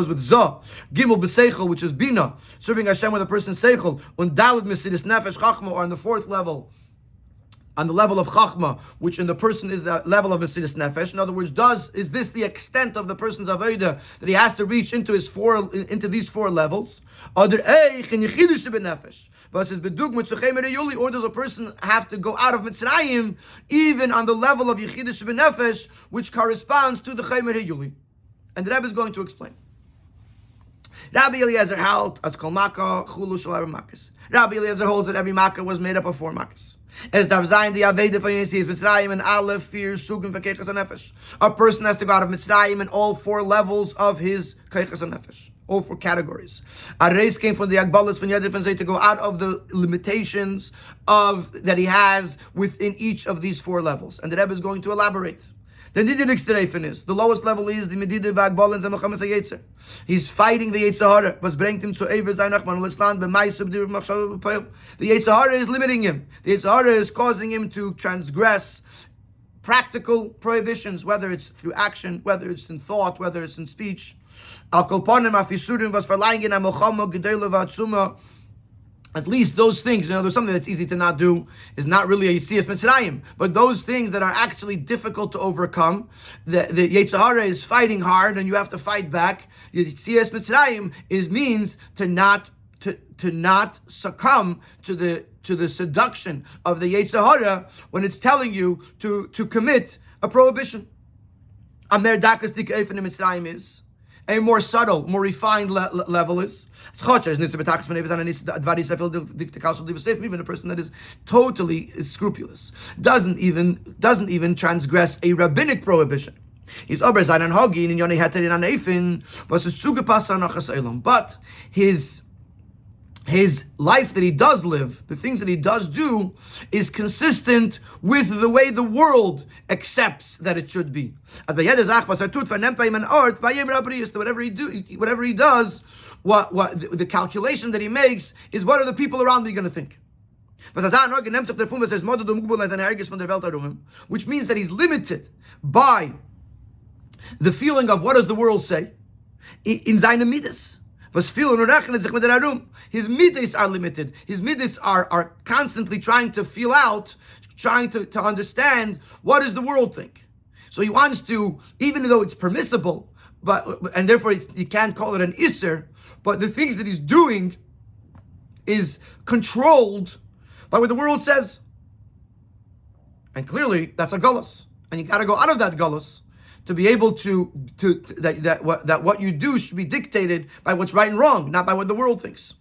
with Zah. Gimel b'seichel, which is Bina, serving Hashem with a person's seichel. Und Daled misidis nefesh chachma, or on the 4th level, on the level of chachma, which in the person is the level of Mesidus Nefesh. In other words, is this the extent of the person's avodah that he has to reach into these 4 levels? Or does a person have to go out of Mitzrayim even on the level of Yechidus B'Nefesh, which corresponds to the Chaymer Yuli? And the Rebbe is going to explain. Rabbi Eliezer held as kol makkah chulu shel makkahs. Rabbi Eliezer holds that every makkah was made up of 4 makkahs. As dav zayin the aveda von Yitzias Mitzrayim and Aleph 4 sugim for keichas hanefesh. A person has to go out of Mitzrayim in all 4 levels of his keichas hanefesh, all 4 categories. A race came from the agbalas from Yadif and say to go out of the limitations that he has within each of these 4 levels. And the Rebbe is going to elaborate. The lowest level is the Medida Vagbolens and Mechamas HaYetzer. He's fighting the Yetzer Hara, was bringt him to Ever Zainachman Lisland b'Maisub Dir Machshav b'Peil. The Yetzer Hara is limiting him. The Yetzer Hara is causing him to transgress practical prohibitions, whether it's through action, whether it's in thought, whether it's in speech. Al Kolponim Afisurim was verlying in Amochama Gedela Vatsuma. At least those things, there's something that's easy to not do, is not really a Yitzias Mitzrayim. But those things that are actually difficult to overcome, the Yetzer Hara is fighting hard and you have to fight back. Yitzias Mitzrayim means to not succumb to the seduction of the Yetzer Hara when it's telling you to commit a prohibition. Amer Dakas Dik Eifen in Mitzrayim is a more subtle, more refined level is even a person that is totally scrupulous doesn't even transgress a rabbinic prohibition. He's but his life that he does live, the things that he does do, is consistent with the way the world accepts that it should be. Whatever he does, the calculation that he makes is, what are the people around me going to think? Which means that he's limited by the feeling of what does the world say in seine midas. His midas are limited. His midas are constantly trying to feel out, trying to understand what does the world think. So he wants to, even though it's permissible, and therefore he can't call it an isser, but the things that he's doing is controlled by what the world says. And clearly that's a gullus. And you got to go out of that gullus to be able that what you do should be dictated by what's right and wrong, not by what the world thinks.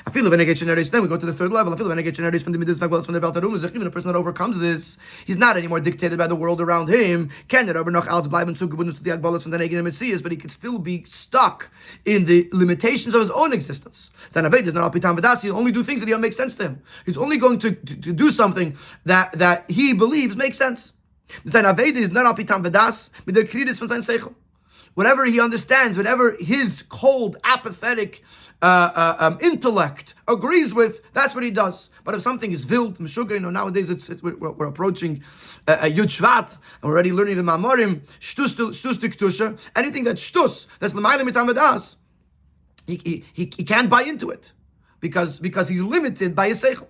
I feel when I get generated, then we go to the third level. I feel when I get generated from the midas vagbalas from the Beltarum, even a person that overcomes this, he's not anymore dictated by the world around him. But he could still be stuck in the limitations of his own existence. He'll only do things that don't make sense to him. He's only going to do something that he believes makes sense. Whatever he understands, whatever his cold, apathetic intellect agrees with, that's what he does. But if something is wild, meshuga, nowadays we're approaching Yud Shvat, and we're already learning the Mamorim, shtus diktusha, anything that's shtus, that's l'mayla mitam v'das, he can't buy into it because he's limited by his seichel.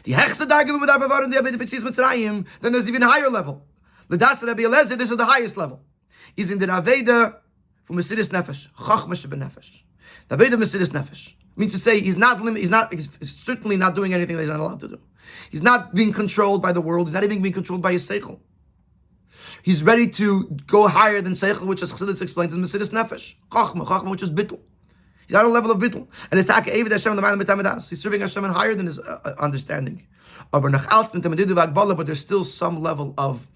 The hechste dargim with Vaera and the Abed Fitzis Mitzrayim, then there's even higher level. L'das Rabbi Eliezer, this is the highest level. Is in the Aveda for Mesiris Nefesh, Chachma Shebenefesh. The Aveda Mesiris Nefesh means to say he's certainly not doing anything that he's not allowed to do. He's not being controlled by the world. He's not even being controlled by his seichel. He's ready to go higher than seichel, which as Chassidus explains is Mesiris Nefesh, Chachma, which is bittul. He's at a level of bittul, and his taka Eved Hashem the man mitamadas. He's serving Hashem higher than his understanding. But there's still some level of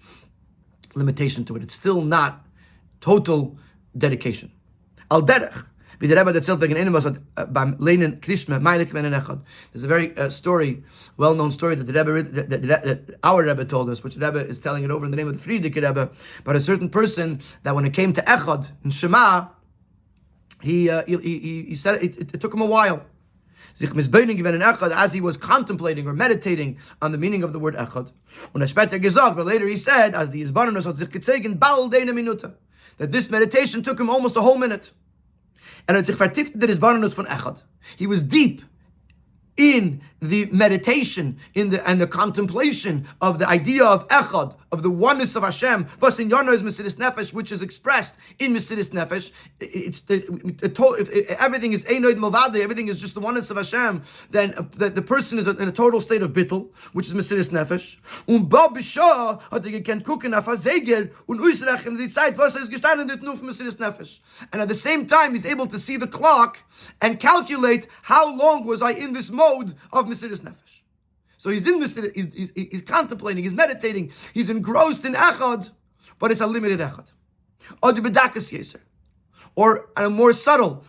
limitation to it. It's still not total dedication. Al derech, wie der Rebbe erzählt wegen einem was beim Leinen Krishma, meine Kmen Echad. There's a very well-known story that the Rebbe, that our Rebbe told us, which the Rebbe is telling it over in the name of the Friedrich Rebbe, but a certain person that when it came to Echad in Shema, he said it took him a while. As he was contemplating or meditating on the meaning of the word Echad. But later he said, as the Isbaranus hat sich gezeigt, bald eine Minute, that this meditation took him almost a whole minute. And hat sich vertieft der Isbaranus von Echad. He was deep in the meditation, and the contemplation of the idea of Echad, of the oneness of Hashem. Plus in Yonah is Mesiris Nefesh, which is expressed in Mesiris Nefesh. If everything is Einoid Malvade, everything is just the oneness of Hashem, then the person is in a total state of bittul, which is Mesiris Nefesh. Und Bob Bishah hat gekannt gucken auf Azeger und ausrechnen die Zeit, was ist gestanden dort nur für Mesiris Nefesh. And at the same time, he's able to see the clock and calculate how long was I in this mode of Mesiris Nefesh. So he's in Mesiris, he's contemplating, he's meditating, he's engrossed in Echad, but it's a limited Echad. Or at a more subtle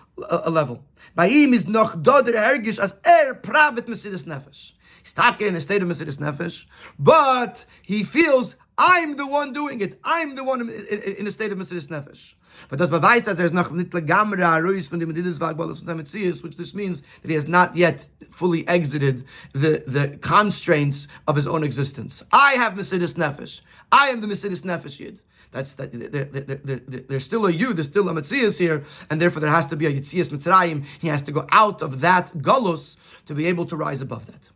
level. Ba'im is noch doder hergish as pravet Mesiris Nefesh. He's talking in a state of Mesiris Nefesh, but he feels, I'm the one doing it. I'm the one in a state of Mesiris Nefesh. But das beweist, dass noch nicht legamre aruis von dem Medidus Vagbalas von Metzius, which this means that he has not yet fully exited the constraints of his own existence. I have Mesiris Nefesh. I am the Mesiris Nefesh Yid. There's still a you, there's still a Metzius here, and therefore there has to be a Yitzias Mitzrayim. He has to go out of that galus to be able to rise above that.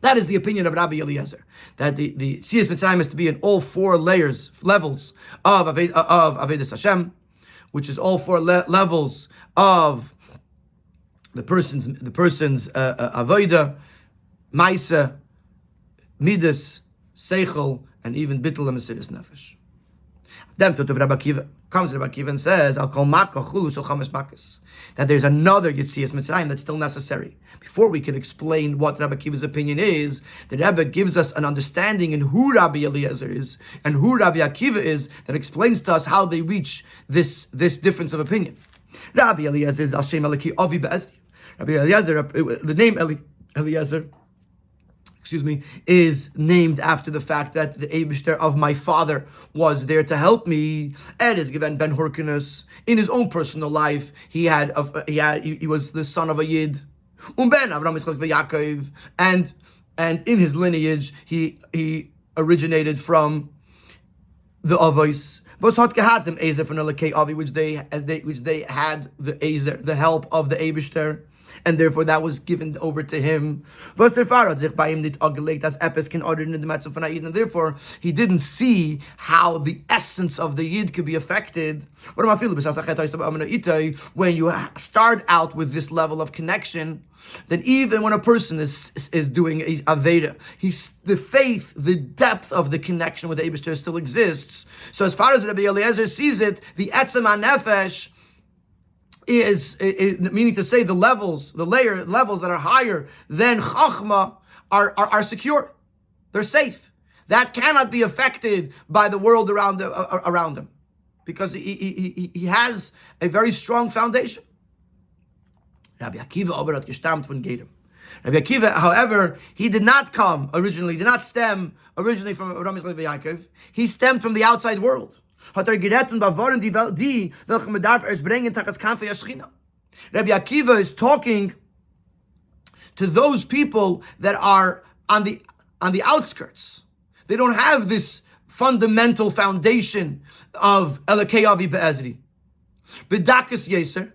That is the opinion of Rabbi Eliezer, that the Yitzias Mitzrayim has to be in all four levels of Avedis Hashem, which is all four levels of the person's Avodah, Maisa, Midas, Seichel, and even Bittul and Mesiris Nefesh. Then to Rabbi Akiva comes Rabbi Akiva and says, "Al kol makkah chulu shel chamesh makkos," that there's another Yitzias Mitzrayim that's still necessary. Before we can explain what Rabbi Akiva's opinion is, the Rebbe gives us an understanding in who Rabbi Eliezer is and who Rabbi Akiva is that explains to us how they reach this difference of opinion. Rabbi Eliezer is Hashem Eliki Avi Be'ezri. Rabbi Eliezer, the name Eliezer, is named after the fact that the Eibishter of my father was there to help me. Ed is given Ben Hurkinus. In his own personal life, he was the son of a Yid. Ben Avram Yitzchak v'Yaakov, and in his lineage, he originated from the Avos. Was hat gehatem Ezer from the Lekei Avi, which they had the Ezer, the help of the Eibishter, and therefore that was given over to him. Was der Vaera hat sich bei ihm nicht angelegt as Epes can order in the Matzah von Yid, and therefore he didn't see how the essence of the Yid could be affected. When you start out with this level of connection, then even when a person is doing Aveda, the faith, the depth of the connection with the Eibishter still exists. So as far as Rabbi Eliezer sees it, the Etzem HaNefesh meaning to say the levels that are higher than Chachma are secure. They're safe. That cannot be affected by the world around him, because he has a very strong foundation. Rabbi Akiva aber hat gestammt von Gedem. Rabbi Akiva, however, he did not stem originally from Rami Shlomo Yaakov. He stemmed from the outside world. Rabbi Akiva is talking to those people that are on the outskirts. They don't have this fundamental foundation of Elokei Avi Be'ezri. B'dakas Yeser,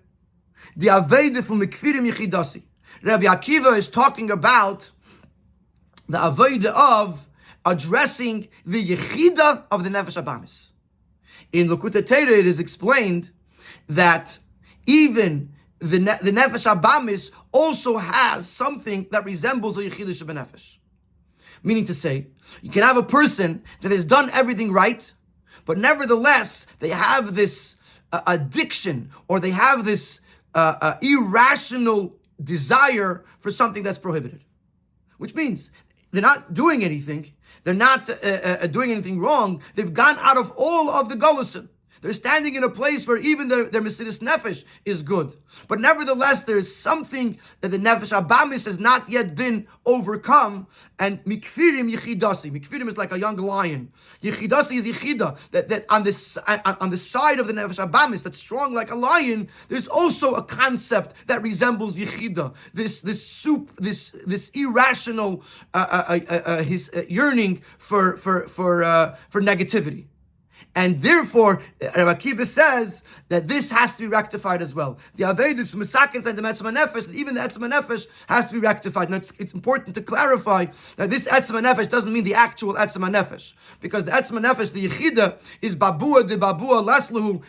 the Aveida from Mikfirim Yechidasi. Rabbi Akiva is talking about the Aveida of addressing the Yechida of the Nefesh Abamis. In Likutei Torah, it is explained that even the Nefesh Abamis also has something that resembles the Yechida Shebenefesh. Meaning to say, you can have a person that has done everything right, but nevertheless, they have this addiction, or they have this irrational desire for something that's prohibited. Which means they're not doing anything, they're not doing anything wrong, they've gone out of all of the Golusim. They're standing in a place where even their Mesiras Nefesh is good. But nevertheless, there is something that the Nefesh Abamis has not yet been overcome. And Mikfirim Yechidasi. Mikfirim is like a young lion. Yechidasi is Yechida. That on the side of the Nefesh Abamis, that's strong like a lion, there's also a concept that resembles Yechida. This irrational his yearning for negativity. And therefore, Rabbi Akiva says that this has to be rectified as well. The Avedus, Mesakins, and the Etzem HaNefesh, and even the Etzem HaNefesh has to be rectified. Now, it's important to clarify that this Etzem HaNefesh doesn't mean the actual Etzem HaNefesh. Because the Etzem HaNefesh, the Yechida, is Babua de Babua Laslahu.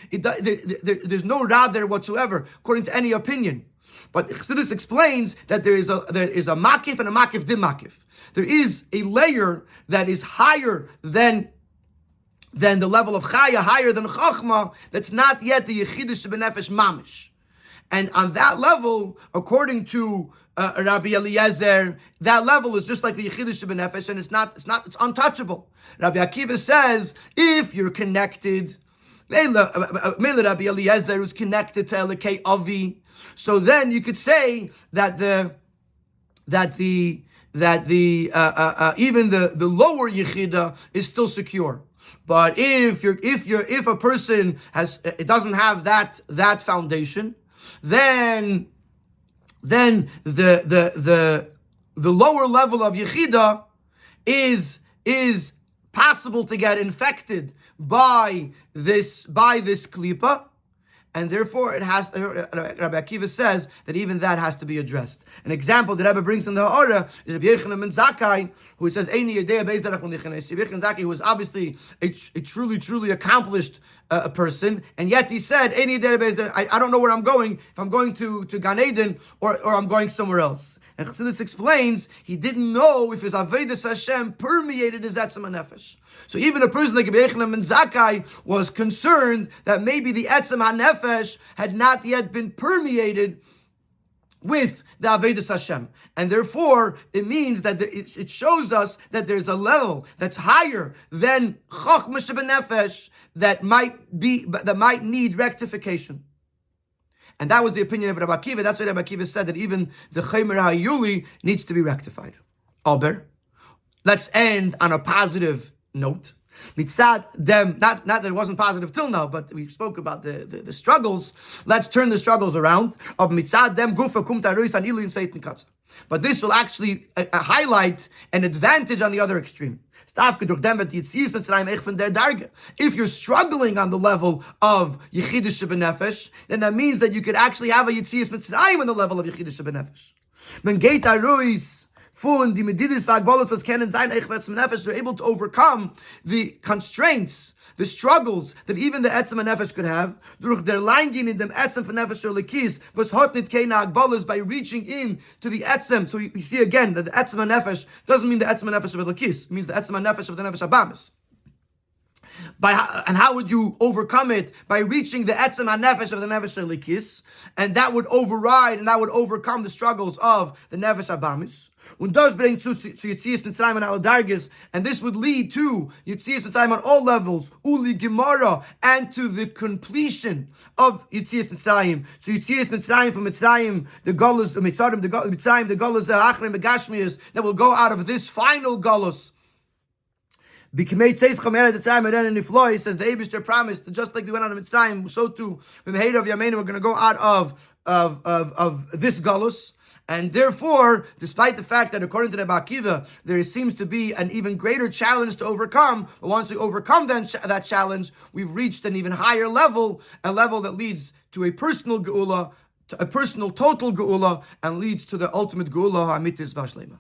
There's no Rad there whatsoever, according to any opinion. But Chassidus explains that there is a Makif and a Makif Dim Makif. There is a layer that is higher than the level of Chaya, higher than Chachma, that's not yet the Yechidus Benefesh Mamish. And on that level, according to Rabbi Eliezer, that level is just like the Yechidus Benefesh, and it's untouchable. Rabbi Akiva says, if you're connected, Mele Rabbi Eliezer is connected to Elokei Avi, so then you could say that even the lower Yechida is still secure. But if a person doesn't have that foundation, then the lower level of Yechida is possible to get infected by this klipa. And therefore, Rabbi Akiva says that even that has to be addressed. An example that Rabbi brings in the Ha'ara is Rabbi Yochanan ben Zakkai, who says, Eini Yedei Beis Derech L'Nichanes. Rabbi Yochanan ben Zakkai, who was obviously a truly accomplished person, and yet he said, Eini Yedei Beis Derech, I don't know where I'm going, if I'm going to Gan Eden or I'm going somewhere else. And Chassidus explains, he didn't know if his Avedas Hashem permeated his Etzem HaNefesh. So even a person like Rabbi Yochanan ben Zakkai was concerned that maybe the Etzem HaNefesh had not yet been permeated with the Avedas Hashem. And therefore, it means that it shows us that there's a level that's higher than Chochmah Shebenefesh that might need rectification. And that was the opinion of Rabbi Akiva. That's why Rabbi Akiva said that even the Chaymer HaYuli needs to be rectified. Aber, let's end on a positive note. Mitzad them, not that it wasn't positive till now, but we spoke about the struggles. Let's turn the struggles around. Mitzad them gufa kum taruis an ilu in sveiten katza. But this will actually highlight an advantage on the other extreme. If you're struggling on the level of Yechidus Shebenefesh, then that means that you could actually have a Yitzias Mitzrayim on the level of Yechidus Shebenefesh. They're able to overcome the constraints, the struggles that even the Etzem HaNefesh could have. By reaching in to the Etzem. So you see again that the Etzem HaNefesh doesn't mean the Etzem HaNefesh of the Lakis. It means the Etzem HaNefesh of the Nefesh Abamis. And how would you overcome it? By reaching the etzem hanefesh of the nefesh elikis, and that would override and that would overcome the struggles of the nefesh abamis. Und das bringt zu Yitzias Mitzrayim and Aladargis, and this would lead to Yitzias Mitzrayim on all levels, Uli Gemara, and to the completion of Yitzias Mitzrayim. So Yitzias Mitzrayim from Mitzrayim, the Golos, Mitzrayim, the Golos Achrim, the Gashmias, that will go out of this final Golos. He says the Eibishter promised that just like we went out of Mitzrayim, so too we're going to go out of this galus. And therefore, despite the fact that according to the Rabbi Akiva, there seems to be an even greater challenge to overcome, but once we overcome that challenge, we've reached an even higher level, a level that leads to a personal geula, a personal total geula, and leads to the ultimate geula, ha'amitis v'ashlema.